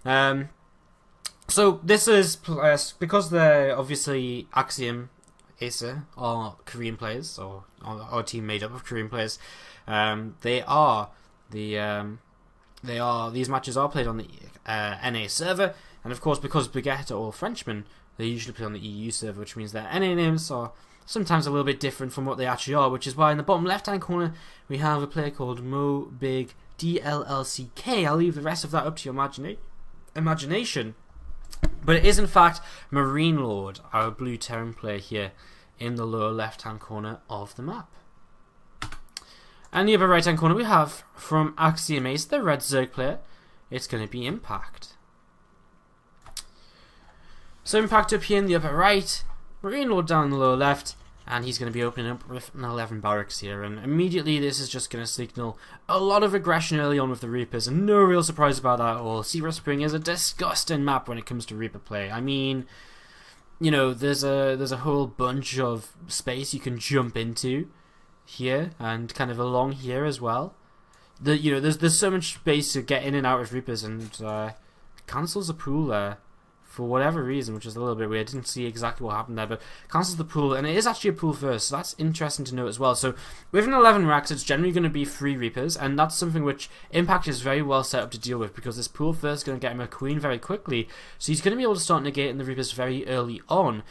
So this is because they're obviously AxiomAcer are Korean players, or a team made up of Korean players. These matches are played on the NA server, and of course because Baguette are all Frenchmen, they usually play on the EU server, which means their NA names are sometimes a little bit different from what they actually are, which is why in the bottom left hand corner we have a player called MoBig DLLCK. I'll leave the rest of that up to your imagination. But it is in fact MarineLorD, our blue Terran player here in the lower left hand corner of the map. And the upper right hand corner we have from AxiomAcer, the red Zerg player. It's going to be Impact. So Impact up here in the upper right, MarineLorD down in the lower left, and he's going to be opening up with an 11 barracks here, and immediately this is just going to signal a lot of aggression early on with the Reapers, and no real surprise about that at all. Sea Spring is a disgusting map when it comes to Reaper play. I mean, you know, there's a whole bunch of space you can jump into here, and kind of along here as well. There's so much space to get in and out of Reapers, and cancels a pool there for whatever reason, which is a little bit weird. I didn't see exactly what happened there, but cancels the pool, and it is actually a pool first, so that's interesting to note as well. So with an 11 racks, it's generally going to be 3 Reapers, and that's something which Impact is very well set up to deal with, because this pool first is going to get him a queen very quickly, so he's going to be able to start negating the Reapers very early on.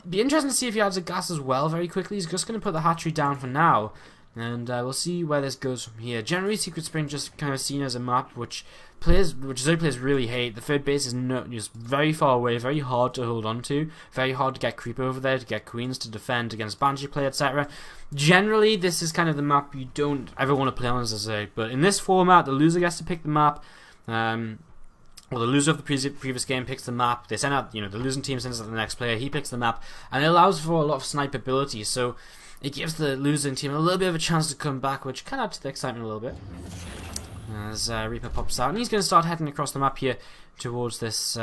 Be interesting to see if he adds a gas as well very quickly. He's just going to put the hatchery down for now, and we'll see where this goes from here. Generally, Secret Spring just kind of seen as a map which Zerg players really hate. The third base is just very far away, very hard to hold on to, very hard to get creep over there, to get queens to defend against Banshee play, etc. Generally, this is kind of the map you don't ever want to play on as a Zerg, but in this format, the loser gets to pick the map. Well, the loser of the previous game picks the map. They send out, the losing team sends out the next player. He picks the map, and it allows for a lot of sniperability. So it gives the losing team a little bit of a chance to come back, which kind of adds to the excitement a little bit. As Reaper pops out, and he's going to start heading across the map here towards this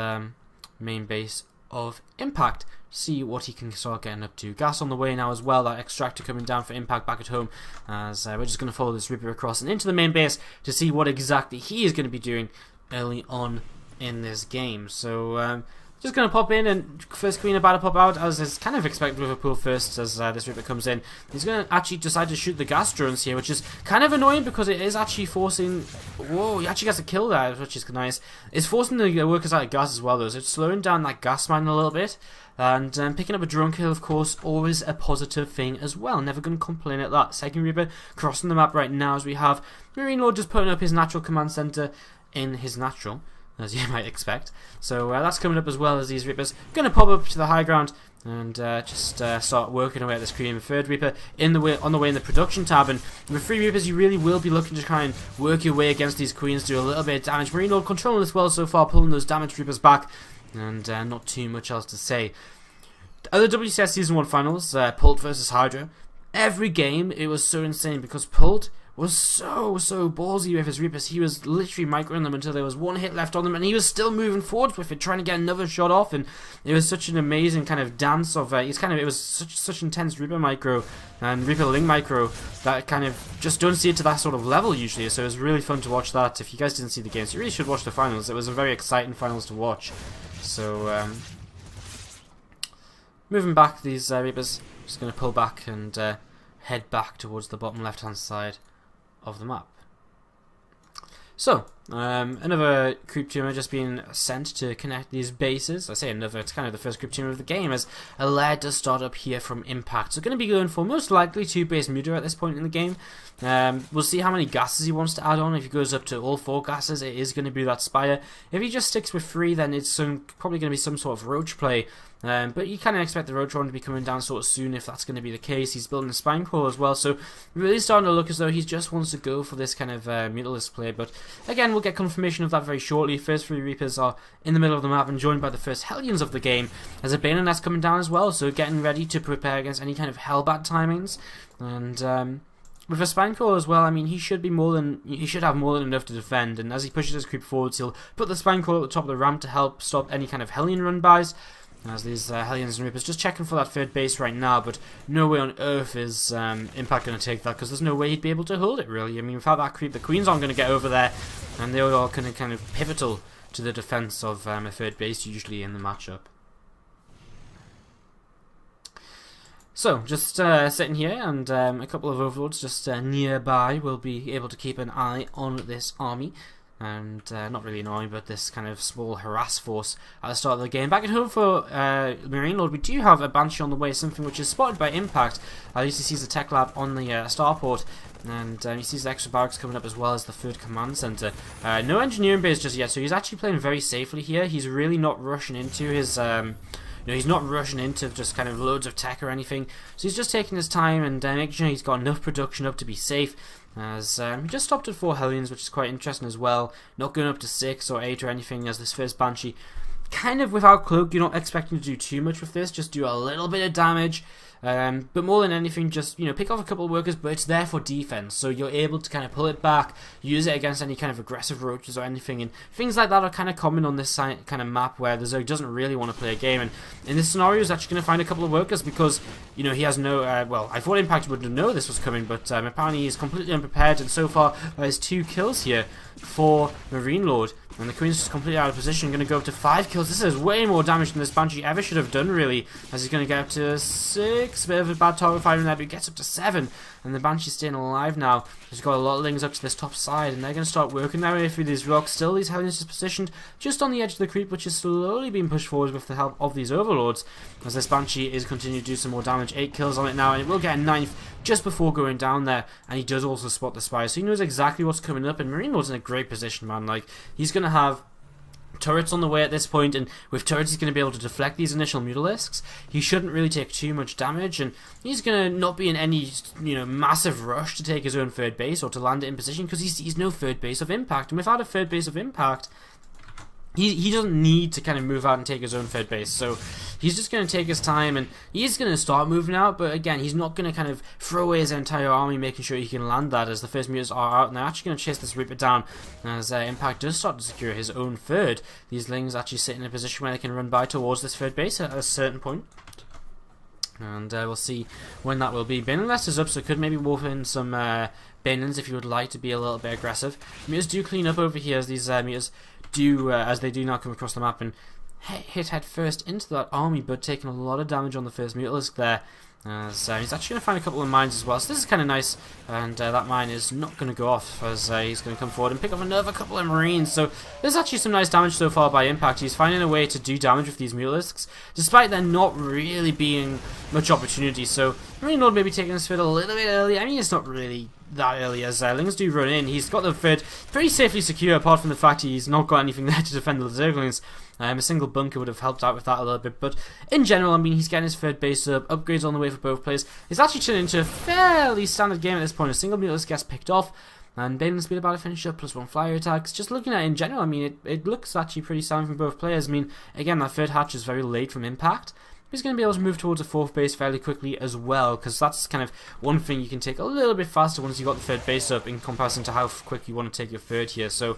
main base of Impact. See what he can start getting up to. Gas on the way now as well. That extractor coming down for Impact back at home. As we're just going to follow this Reaper across and into the main base to see what exactly he is going to be doing early on in this game. So just going to pop in, and first queen about to pop out, as is kind of expected with a pool first as this Reaper comes in. He's going to actually decide to shoot the gas drones here, which is kind of annoying because it is actually forcing... Whoa, he actually gets a kill there, which is nice. It's forcing the workers out of gas as well, though, so it's slowing down that gas mine a little bit. And picking up a drone kill, of course, always a positive thing as well. Never going to complain at that. Second Reaper crossing the map right now as we have MarineLorD just putting up his natural command center in his natural, as you might expect. So that's coming up as well as these Reapers going to pop up to the high ground and just start working away at this cream. Third Reaper on the way in the production tab, and with 3 Reapers you really will be looking to try and work your way against these queens, do a little bit of damage. MarineLorD controlling this well so far, pulling those damaged Reapers back, and not too much else to say. Other WCS Season 1 finals, Pult versus Hydra. Every game it was so insane because Pult was so ballsy with his Reapers. He was literally microing them until there was 1 hit left on them, and he was still moving forward with it, trying to get another shot off. And it was such an amazing kind of dance of it was such intense Reaper micro and Reaper Ling micro that kind of just don't see it to that sort of level usually. So it was really fun to watch that. If you guys didn't see the games, you really should watch the finals. It was a very exciting finals to watch. So moving back, these Reapers just going to pull back and head back towards the bottom left hand side of the map. So, another creep tumor just being sent to connect these bases. I say another, it's kind of the first creep tumor of the game, as a lead does start up here from Impact. So going to be going for most likely 2 base Muda at this point in the game. We'll see how many gases he wants to add on. If he goes up to all 4 gases, it is going to be that Spire. If he just sticks with 3, then it's probably going to be some sort of Roach play. But you kind of expect the Roach one to be coming down sort of soon if that's going to be the case. He's building a Spine Crawler as well, so really starting to look as though he just wants to go for this kind of Mutalist play. But again, we'll get confirmation of that very shortly. First 3 Reapers are in the middle of the map and joined by the first Hellions of the game. There's a Banonet's coming down as well, so getting ready to prepare against any kind of Hellbat timings. And with a Spine Crawler as well, I mean, he should have more than enough to defend. And as he pushes his creep forwards, he'll put the Spine Crawler at the top of the ramp to help stop any kind of Hellion run-bys. As these Hellions and Reapers just checking for that 3rd base right now, but no way on earth is Impact going to take that, because there's no way he'd be able to hold it, really. I mean, without that creep, the Queens aren't going to get over there, and they are all kind of pivotal to the defense of a third base usually in the matchup. So, just sitting here, and a couple of overlords just nearby will be able to keep an eye on this army. And not really an army, but this kind of small harass force at the start of the game. Back at home for MarineLorD, we do have a Banshee on the way, something which is spotted by Impact. At least he sees the tech lab on the starport, and he sees the extra barracks coming up as well as the third command center. No engineering base just yet, so he's actually playing very safely here. He's really not rushing into his... he's not rushing into just kind of loads of tech or anything. So he's just taking his time and making sure he's got enough production up to be safe. As he just stopped at 4 Hellions, which is quite interesting as well. Not going up to 6 or 8 or anything as this first Banshee. Kind of without cloak, you're not expecting to do too much with this. Just do a little bit of damage. But more than anything, just pick off a couple of workers, but it's there for defense, so you're able to kind of pull it back, use it against any kind of aggressive roaches or anything, and things like that are kind of common on this kind of map where the Zerg doesn't really want to play a game. And in this scenario, he's actually going to find a couple of workers because he has no. Well, I thought Impact would know this was coming, but apparently he's completely unprepared. And so far, there's 2 kills here for MarineLorD. And the Queen's just completely out of position, going to go up to 5 kills. This is way more damage than this Banshee ever should have done, really, as he's going to get up to 6. Bit of a bad target fighting there, but he gets up to 7. And the Banshee's staying alive now. He's got a lot of lings up to this top side, and they're going to start working their way through these rocks. Still, these Hellions is positioned just on the edge of the creep, which is slowly being pushed forward with the help of these overlords. As this Banshee is continuing to do some more damage. 8 kills on it now, and it will get a 9th just before going down there. And he does also spot the spy, so he knows exactly what's coming up. And MarineLorD's in a great position, man. Like, he's going to have turrets on the way at this point, and with turrets he's going to be able to deflect these initial mutalisks. He shouldn't really take too much damage, and he's going to not be in any massive rush to take his own third base or to land it in position, because he's no third base of impact. And without a third base of impact, he doesn't need to kind of move out and take his own third base, so he's just going to take his time, and he's going to start moving out, but again, he's not going to kind of throw away his entire army making sure he can land that, as the first mutants are out, and they're actually going to chase this Reaper down, as Impact does start to secure his own third. These Lings actually sit in a position where they can run by towards this third base at a certain point. And we'll see when that will be. Baneless is up, so could maybe wolf in some Banelins if you would like to be a little bit aggressive. Mutants do clean up over here as these mutants do, as they do now come across the map and hit head first into that army, but taking a lot of damage on the first mutalisk there. So he's actually going to find a couple of mines as well, so this is kind of nice, and that mine is not going to go off as he's going to come forward and pick up another couple of marines. So there's actually some nice damage so far by Impact. He's finding a way to do damage with these mutalisks, despite there not really being much opportunity. So MarineLorD maybe taking this third a little bit early. I mean, it's not really that early, as Lings do run in. He's got the third pretty safely secure, apart from the fact he's not got anything there to defend the Zerglings. A single bunker would have helped out with that a little bit, but in general, I mean, he's getting his third base up, upgrades on the way for both players. It's actually turned into a fairly standard game at this point. A single mutalisk gets picked off, and Banelin's been about to finish up, +1 flyer attacks. Just looking at it in general, I mean, it looks actually pretty sound from both players. I mean, again, that third hatch is very late from Impact. He's going to be able to move towards a 4th base fairly quickly as well, because that's kind of one thing you can take a little bit faster once you've got the third base up in comparison to how quick you want to take your third here. So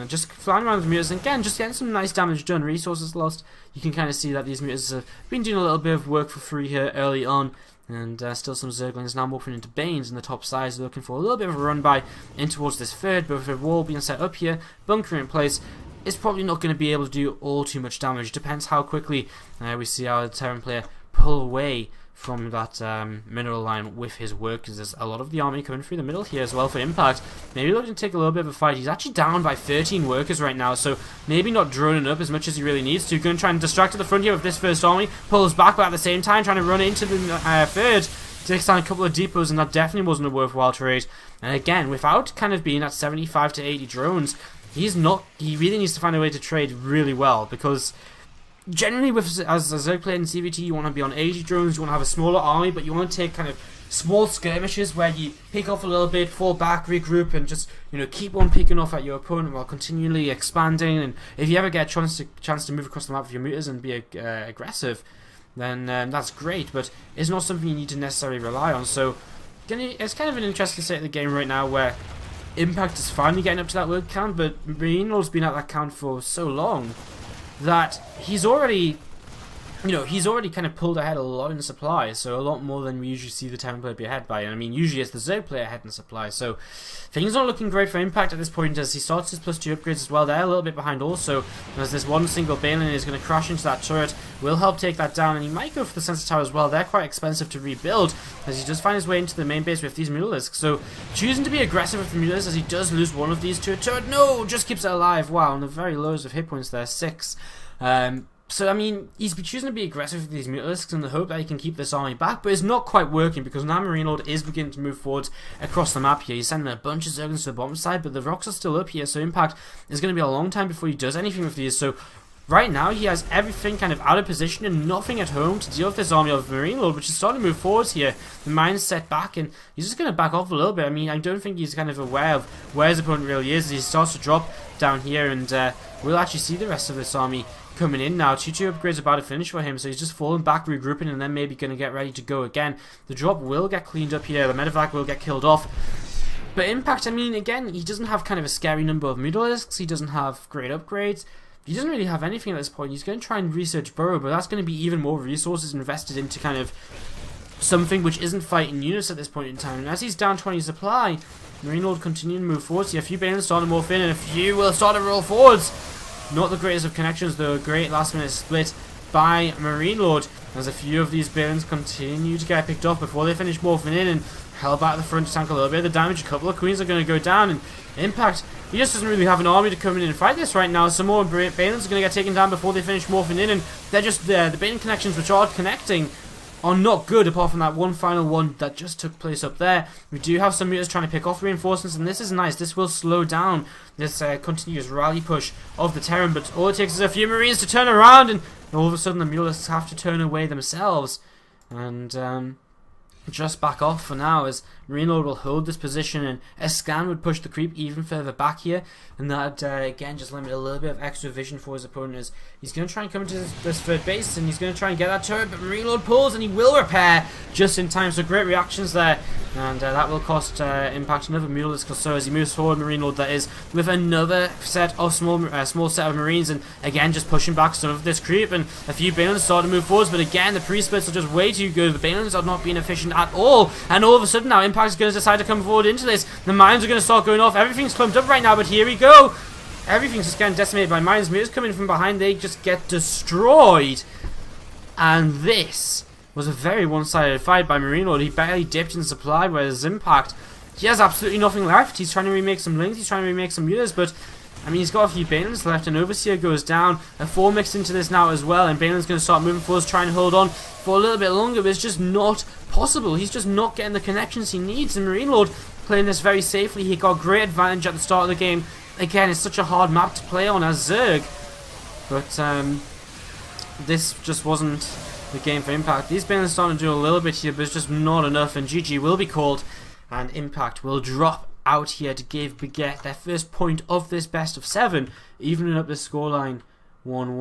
just flying around with mutants, and again, just getting some nice damage done. Resources lost. You can kind of see that these mutants have been doing a little bit of work for free here early on, and still some Zerglings now morphing into Banes in the top sides, looking for a little bit of a run by in towards this third, but with a wall being set up here, bunker in place, it's probably not going to be able to do all too much damage. Depends how quickly we see our Terran player pull away from that mineral line with his workers. There's a lot of the army coming through the middle here as well for Impact. Maybe looking to take a little bit of a fight. He's actually down by 13 workers right now, so maybe not droning up as much as he really needs to. Going to try and distract at the front here with this first army. Pulls back, but at the same time trying to run into the third. Takes down a couple of depots, and that definitely wasn't a worthwhile trade. And again, without kind of being at 75 to 80 drones, he really needs to find a way to trade really well, because generally as a Zerg player in CVT, you want to be on 80 drones, you want to have a smaller army, but you want to take kind of small skirmishes where you pick off a little bit, fall back, regroup, and just keep on picking off at your opponent while continually expanding. And if you ever get a chance to move across the map with your mutas and be aggressive, then that's great, but it's not something you need to necessarily rely on. So it's kind of an interesting state of the game right now where Impact is finally getting up to that word count, but MarineLorD's been at that count for so long that he's already you know, he's already kind of pulled ahead a lot in supply, so a lot more than we usually see the Terran player be ahead by. And I mean, usually it's the Zerg player ahead in supply, so things aren't looking great for Impact at this point as he starts his +2 upgrades as well. They're a little bit behind also, as this one single Balin is going to crash into that turret, will help take that down, and he might go for the Sensor Tower as well. They're quite expensive to rebuild, as he does find his way into the main base with these Mutalisks. So, choosing to be aggressive with the Mutalisks as he does lose one of these to a turret. No! Just keeps it alive. Wow, on the very lows of hit points there, 6. So, I mean, he's choosing to be aggressive with these Mutalisks in the hope that he can keep this army back, but it's not quite working because now MarineLorD is beginning to move forwards across the map here. He's sending a bunch of Zerglings to the bottom side, but the rocks are still up here, so Impact is going to be a long time before he does anything with these. So, right now, he has everything kind of out of position and nothing at home to deal with this army of MarineLorD, which is starting to move forwards here. The mine's set back, and he's just going to back off a little bit. I mean, I don't think he's kind of aware of where his opponent really is. He starts to drop down here, and we'll actually see the rest of this army coming in now. 2-2 upgrades about to finish for him, so he's just falling back, regrouping, and then maybe going to get ready to go again. The drop will get cleaned up here. The medevac will get killed off. But Impact, I mean, again, he doesn't have kind of a scary number of Mutalisks. He doesn't have great upgrades. He doesn't really have anything at this point. He's going to try and research Burrow, but that's going to be even more resources invested into kind of something which isn't fighting units at this point in time. And as he's down 20 supply, MarineLorD continuing to move forwards. A few Balins starting to morph in, and a few will start to roll forwards. Not the greatest of connections, though. A great last minute split by MarineLorD, as a few of these Balins continue to get picked off before they finish morphing in and held back at the front to tank a little bit of the damage. A couple of Queens are going to go down, and Impact, he just doesn't really have an army to come in and fight this right now. Some more Balins are going to get taken down before they finish morphing in, and they're just there. The Balin connections which are connecting are not good, apart from that one final one that just took place up there. We do have some meters trying to pick off reinforcements, and this is nice. This will slow down this continuous rally push of the Terran, but all it takes is a few Marines to turn around, and all of a sudden the Mutalisks have to turn away themselves. And just back off for now, as MarineLorD will hold this position, and a scan would push the creep even further back here, and that again just limit a little bit of extra vision for his opponent. As he's going to try and come into this third base, and he's going to try and get that turret, but MarineLorD pulls, and he will repair just in time. So great reactions there, and that will cost Impact another Mutalisk or so as he moves forward. MarineLorD, that is, with another set of small set of Marines, and again just pushing back some of this creep, and a few Balins start to move forwards, but again the pre-splits are just way too good. The Balins are not being efficient at all, and all of a sudden now Impact is going to decide to come forward into this. The mines are going to start going off. Everything's clumped up right now, but here we go. Everything's just getting decimated by mines. Meters coming from behind, they just get destroyed. And this was a very one-sided fight by MarineLorD. He barely dipped in supply, whereas Impact, he has absolutely nothing left. He's trying to remake some links, he's trying to remake some mutas, but I mean, he's got a few Balins left, and Overseer goes down. A 4 mixed into this now as well, and Balin's going to start moving forwards, trying to hold on for a little bit longer, but it's just not possible. He's just not getting the connections he needs, and MarineLorD playing this very safely. He got great advantage at the start of the game. Again, it's such a hard map to play on as Zerg, but this just wasn't the game for Impact. These Balins starting to do a little bit here, but it's just not enough, and GG will be called, and Impact will drop out here to give Baguette their first point of this best of 7, evening up the scoreline 1-1.